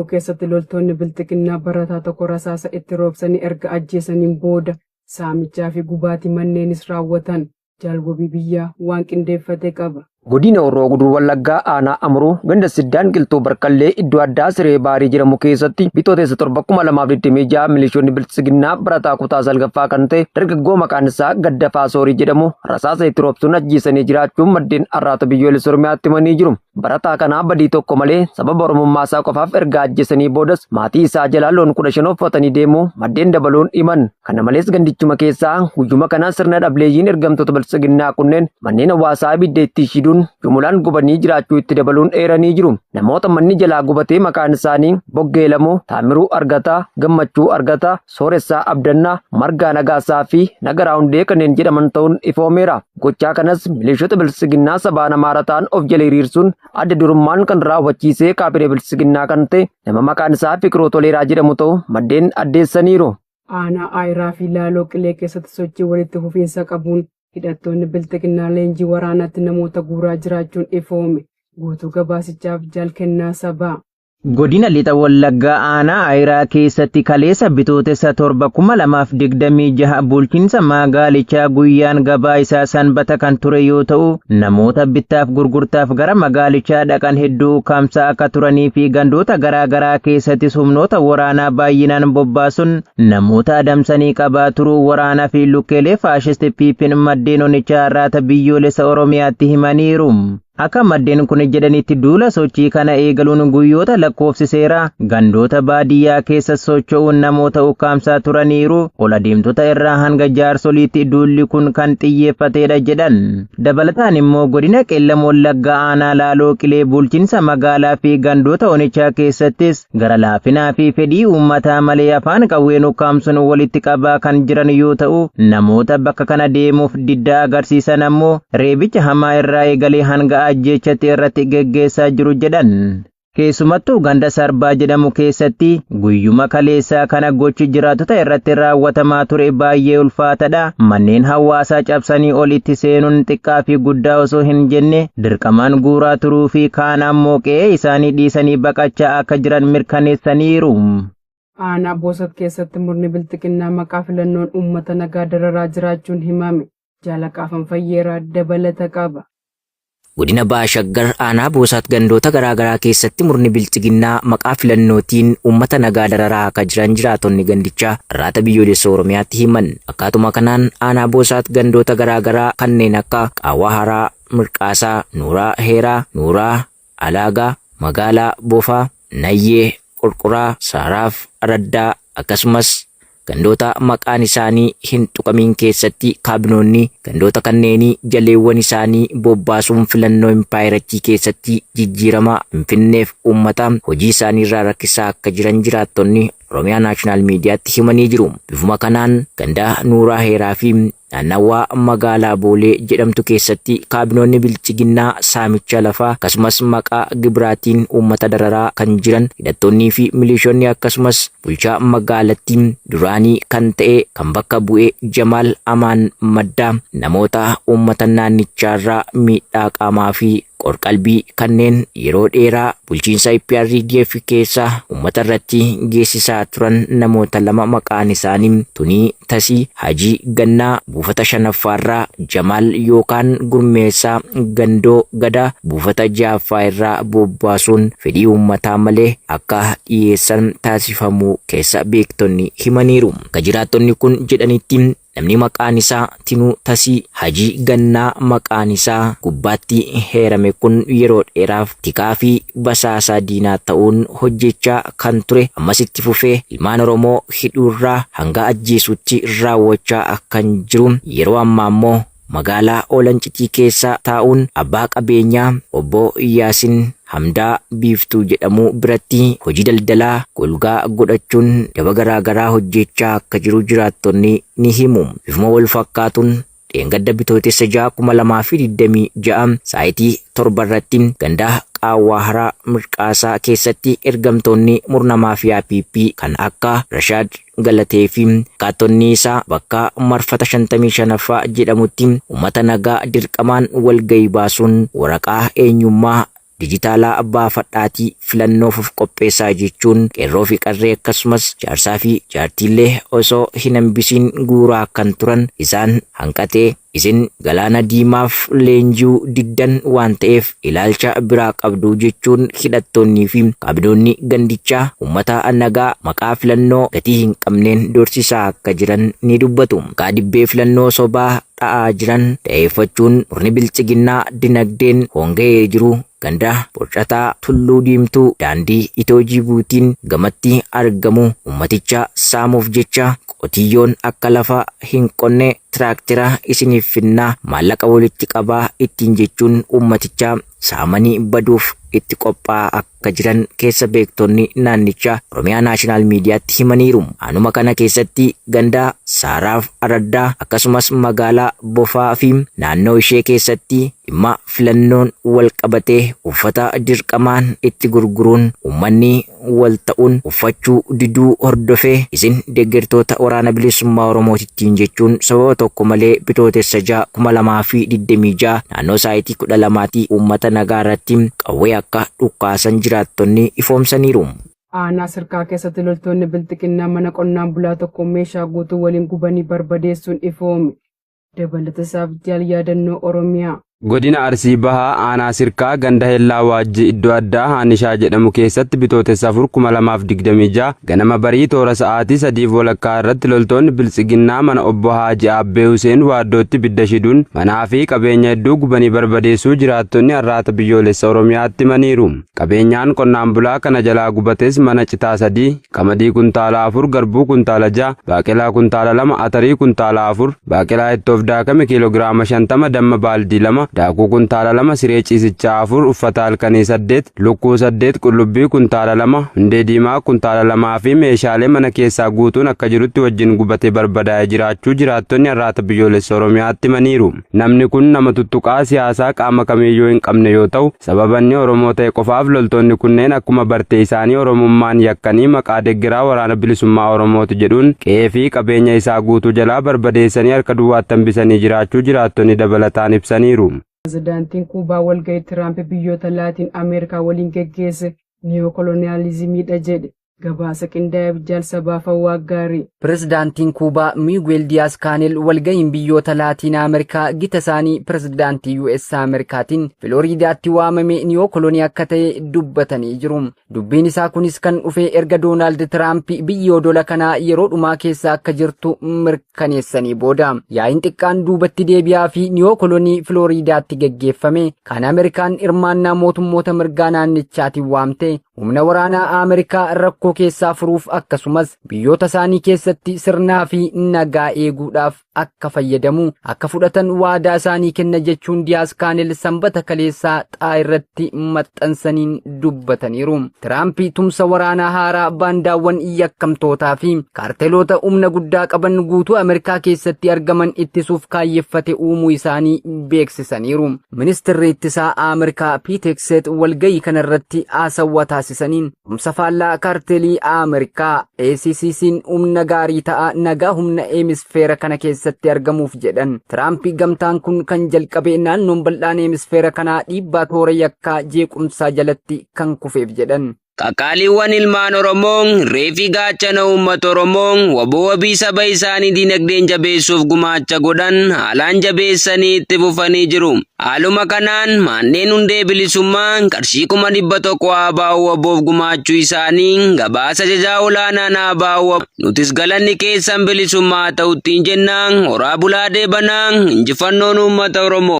Amboo keessatti loltoonni bilxiqinnaa barataa tokko rasaasa itti roobsanii erga ajjeesaniin booda saamichaa fi gubaatii manneenis raawwatan. Jaalgobii biyyaa waan qindeeffate qaba. Godina Horroo Guduruu Wallaggaa aanaa Amruu ganda Siddaan Qilxuu Barkallee iddoo addaa Siree Baarii jedhamu keessatti bitootessa 2026 milishoonni biltsiginnaa barataa kutaa salgaffaa kan ta'e dargaggoo maqaan isaa Gaddafaa Soorii jedhamu rasaasa itti roobsuun ajjeesanii jiraachuun maddeen arraata biyyoolessa Oromiyaatti himanii jiru. Barataa kanaa badii tokko malee sababa oromummaa isaa qofaaf erga ajjeesanii boodas maatii isaa jalaa loon 15 uffatanii deemuu maddeen dabaluun himan. Kana malees gandichuma keessaa guyyuma kanaa sirna dhableeyyiin ergamtoota biltsiginnaa kunneen manneen hawaasaa ibidda itti shiduun jumulaan gubanii jiraachuu itti dabaluun eeranii jiru. Namoota manni jalaa gubatee maqaan isaanii Boggeelamuu, Taamiruu Argataa, Gammachuu Argataa, Sooressaa Abdannaa, Margaa Nagaasaa fi Nagaraa Hundee kanneen jedhaman ta'uun ifoomeera. Gochaa kanas milishoota biltsiginnaa sabaan Amaara ta'an of jala hiriirsuun adda durummaan kan raawwachiisee kaabinee biltsiginnaa kan ta'e nama maqaan isaa Fiqiroo Toleeraa jedhamu ta'u maddeen addeessaniiru. Aanaa Aayiraa fi Laaloo Qilee keessatti sochii walitti fufiinsa qabuun hidhattoonni biltsiginnaa leenjii waraanaatti namoota guuraa jiraachuun ifoome. Guutuu gabaasichaaf Jaalkennaa Sabaa. Godina Lixa Wallaggaa aanaa Aayiraa keessatti kaleessa bitootessa 2026 bulchiinsa magaalichaa guyyaan gabaa isaa sanbata kan ture yoo ta'u namoota bittaaf gurgurtaaf gara magaalichaa dhaqan hedduu ukkaamsaa akka turanii fi gandoota garaagaraa keessatti humnoota waraanaa baay'inaan bobbaasuun namoota adamsanii qabaa turuu waraanaa fi lukkeelee faashisti piipin maddeen onichaa arraata biyyoolessa Oromiyaatti himaniiru. Akka maddeen kun jedhanitti duula sochii kana eegaluun guyyoota lakkoofsiseera gandoota baadiyyaa keessa socho'uun namoota ukkaamsaa turaniiru ol adeemtota irraa hanga jaarsoliitti duulli kun kan xiyyeeffatedha jedhan. Dabalataan immoo godina Qeellam Wallaggaa aanaa Laaloo Qilee bulchiinsa magaalaa fi gandoota onichaa keessattis gara laafinaa fi fedhii uummataa malee afaan qawween ukkaamsuun walitti qabaa kan jiran yoo ta'u namoota bakka kana deemuuf diddaa agarsiisan ammoo reebicha hamaa irraa eegalee hanga ajjechatti irratti geggeessaa jiru jedhan. Keessumattuu ganda Sarbaa jedhamu keessatti guyyuma kaleessaa kana gochi jiraatota irratti raawwatamaa ture baay'ee ulfaatadha. Manneen hawaasaa cabsanii olitti seenuun xiqqaa fi guddaa osoo hin jenne dirqamaan guuraa turuu fi kaan ammoo qe'ee isaanii dhiisanii baqachaa akka jiran mirkaneessaniiru. Aanaa Boosat keessatti murni biltsiginnaa maqaa filannoon uummata nagaa dararaa jiraachuun himame. Jaalaqaafan Fayyeeraa dabalata qaba. Godina Baashaggar aanaa Boosaat gandoota garaagaraa keessatti murni biltsiginnaa maqaa filannootiin uummata nagaa dararaa akka jiran jiraatonni gandichaa arraata biyyoolessa Oromiyaatti himan. Akkaatuma kanaan aanaa Boosaat gandoota garaagaraa kanneen akka Qaawwaa Haraa, Mirqaasaa, Nuuraa Heeraa, Nuuraa Alaagaa, Magaalaa Boofaa, Nayyee Qurquraa, Saaraaf Araddaa akkasumas gandoota maqaan isaanii hin tuqamiin keessatti kaabinoonni gandoota kanneenii jaleewwan isaanii bobbaasuun filannoo impaayirachii keessatti jijjiirama Finfinneef uummata hojii isaanii irraa rakkisaa akka jiran jiraattonni Oromiyaa Naashinaal Miidiyaatti himanii jiru. Bifuma kanaan ganda Nuuraa Heeraa fi naannawaa magaalaa Boolee jedhamtu keessatti kaabinoonni biltsiginnaa saamicha lafaa akkasumas maqaa gibiraatiin uummata dararaa kan jiran hidhattoonnii fi milishoonni akkasumas bulchaa magaalattiin duraanii kan ta'e kan bakka bu'ee Jamaal Amaan Maddaa namoota uummata naannichaarraa miidhaa qaamaa fi qorqalbii kanneen yeroo dheeraa bulchiinsa IPRDF keessaa uummata irratti geessisaa turan namoota lama maqaan isaanii Tunii Tasii Hajii Gannaa buufata 5ffaarraa Jamaal yookaan Gurmeessaa Gandoo Gadaa buufata 6ffaa irraa bobbaasuun fedhii uummataa malee akka dhiyeessan taasifamuu keessa beektonni himaniiru. Jiraattonni kun jedhanitti namni maqaan isaa Tinuu Tasii Hajii Gannaa maqaan isaa gubbaatti heerame kun yeroo dheeraaf tikaa fi basaasaa diinaa ta'uun hojjechaa kan ture ammasitti fufee ilmaan Oromoo hidhuurraa hanga ajjeesuutti raawwachaa kan jiru yeroo ammaa ammoo magaalaa Olancitii keessa taa'uun abbaa qabeenyaa obbo Iyyaasiin Hamdaa Biiftuu jedhamu biratti hojii daldalaa golgaa godhachuun daba garaagaraa hojjechaa akka jiru jiraattonni ni himu. Bifuma wal fakkaatuun dheengadda bitootessa 2026 saayitii 7 irratti ganda Qaawwaa Haraa Mirqaasaa keessatti ergamtoonni murna maafiyaa PP kan akka Rashaad Galatee fi akkaattonni isaa bakka marfata 55ffaa jedhamutti uummata nagaa dirqamaan walgahii baasuun waraqaa eenyummaa dijitaalaa baafadhaatii filannoof of qopheessaa jechuun qeerroo fi qarree akkasumas jaarsaa fi jaartiillee osoo hin hambisiin guuraa kan turan isaan hanqatee isin galaana diimaaf leenjuu diddan waan ta'eef ilaalcha biraa qabdu jechuun hidhattoonnii fi qabdoonni gandichaa uummata nagaa maqaa filannoo gatii hin qabneen dorsisaa akka jiran ni dubbatu. Maqaa dibbee filannoo sobaa dha'aa jiran da'eeffachuun murni bilchiginnaa dinagdeen honga'ee jiru ganda borcataa tulluu diimtuu daandii itoo Jibuutiin gamatti argamu ummaticha saamuuf jecha qotiyyoon akka lafa hin qonne tiraaktira isiniif finnaa maallaqa walitti qabaa ittiin jechuun ummaticha saamanii baduuf itti qophaa akka jiran keessa beektonni naannichaa Oromiyaa Naashinaal Miidiyaatti himaniiru. Anuma kana keessatti ganda Saaraaf Araddaa akkasumas magaalaa Bofaa fi naannoo ishee keessatti dhimma filannoon wal qabatee uffata dirqamaan itti gurguruun uummanni wal ta'uun uffachuu diduu hordofee isin deeggartoota waraana bilisummaa Oromootittiin jechuun sababa tokko malee bitootessa 2026 naannoo saayitii 12 uummata nagaa irratti qawwee akka dhukaasan jiraattonni ifoomsaniiru. Aanaa Sirkaa keessatti loltoonni bilxiqinnaa mana qonnaan bulaa tokko meeshaa guutuu waliin gubanii barbadeessuun ifoome. Dabalata isaaf jaal yaadannoo Oromiyaa. Godina Arsii Bahaa Aanaa Sirkaa ganda Hellaa Waajji iddoo addaa Haanishaa jedhamu keessatti bitootessa 2026 ganama barii toora sa'aatii 3:00 irratti loltoonni biltsiginnaa mana obbo Haaji Abbee Huseen Waaddootti bidda shiduun manaa fi qabeenya hedduu gubanii barbadeessuu jiraattonni har'aata biyyoolessa Oromiyaatti himaniiru. Qabeenyaan qonnaan bulaa kana jalaa gubates mana citaa 3, qamadii kuntaala 4, garbuu kuntaala 6, baaqelaa kuntaala 2, atarii kuntaala 4, baaqelaa ittoof daakame kiiloogiraama 50, damma baaldii 2, daakuu kuntaala 2, siree ciisichaa 4, uffata halkanii 8, lukkuu 8, qullubbii kuntaala 2, hundee diimaa kuntaala 2 fi meeshaalee mana keessaa guutuun akka jirutti wajjin gubatee barbadaa'ee jiraachuu jiraattonni har'aata biyyoolessa Oromiyaatti himaniiru. Namni kun nama tuttuqaa siyaasaa qaama kamiiyyuu hin qabne yoo ta'u, sababanni Oromoo ta'e qofaaf loltoonni kunneen akkuma bartee isaanii Oromummaan yakkanii maqaa deeggaraa waraana bilisummaa Oromooti jedhuun qe'ee fi qabeenya isaa guutuu jalaa barbadeessanii harka duwwaatti hambisanii jiraachuu jiraattonni dabalataan ibsaniiru. Pirezidaantiin Kuubaa walga'ii Tiraamp biyyoota Laatiin Ameerikaa waliin geggeesse niyookolooniyaalizimiidha jedhe. Gabaasa qindaa'eef jaalsabaa fawwaa gaarii. Pirezidaantiin Kuubaa Miguel Diaz Canel walga'iin biyyoota Laatiin Ameerikaa gita isaanii pirezidaantii US Ameerikaatiin Filooriidaatti waamame niyookoloonii akka ta'e dubbatanii jiru. Dubbiin isaa kunis kan dhufe erga Doonaald Tiraamp biyya odola kanaa yeroo dhumaa keessa akka jirtu mirkaneessanii booda. Yaa'iin xiqqaan duubatti deebi'aa fi niyookoloonii Filooriidaatti geggeeffame kan Ameerikaan hirmaannaa mootummoota mirgaa naannichaatiin waamte humna waraanaa Ameerikaa rakkoo keessaa furuuf akkasumas biyyoota isaanii keessatti sirnaa fi nagaa eeguudhaaf akka fayyadamu akka fudhatan waadaa isaanii kenna jechuun Diyaas Kaanel sanbata kaleessaa xaa irratti maxxansaniin dubbataniiru. Tiraamp tumsa waraanaa haaraa baandaawwan yakkamtootaa fi kaarteloota humna guddaa qaban guutuu Ameerikaa keessatti argaman ittisuuf kaayyeffate uumuu isaanii beeksisaniiru. Ministeerri ittisaa Ameerikaa Piitekset walga'ii kanarratti haasawaa taasisaniin tumsa faallaa kaartelii Ameerikaa ACCC'n humna gaarii ta'a nagaa humna hemisfeera kana keessatti argamuuf jedhan. Tiraamp gamtaan kun kan jalqabe naannoon bal'aan hemisfeera kanaa dhiibbaa toora yakkaa jeequmsaa jalatti kan kufeef jedhan. Qaqaaliiwwan ilmaan Oromoo reefi gaachana uummata Oromoo waboo wabii saba isaanii dinagdeen jabeessuuf gumaacha godhan haalaan jabeessanii itti fufanii jiru. Haaluma kanaan manneen hundee bilisummaa qarshii 100,000 ABO waboof gumaachuu isaanii gabaasa ajajaa olaanaan ABO nutis galanni keessan bilisummaa ta'uttiin jennaan horaa bulaa deebanaan injifannoon uummata Oromoo.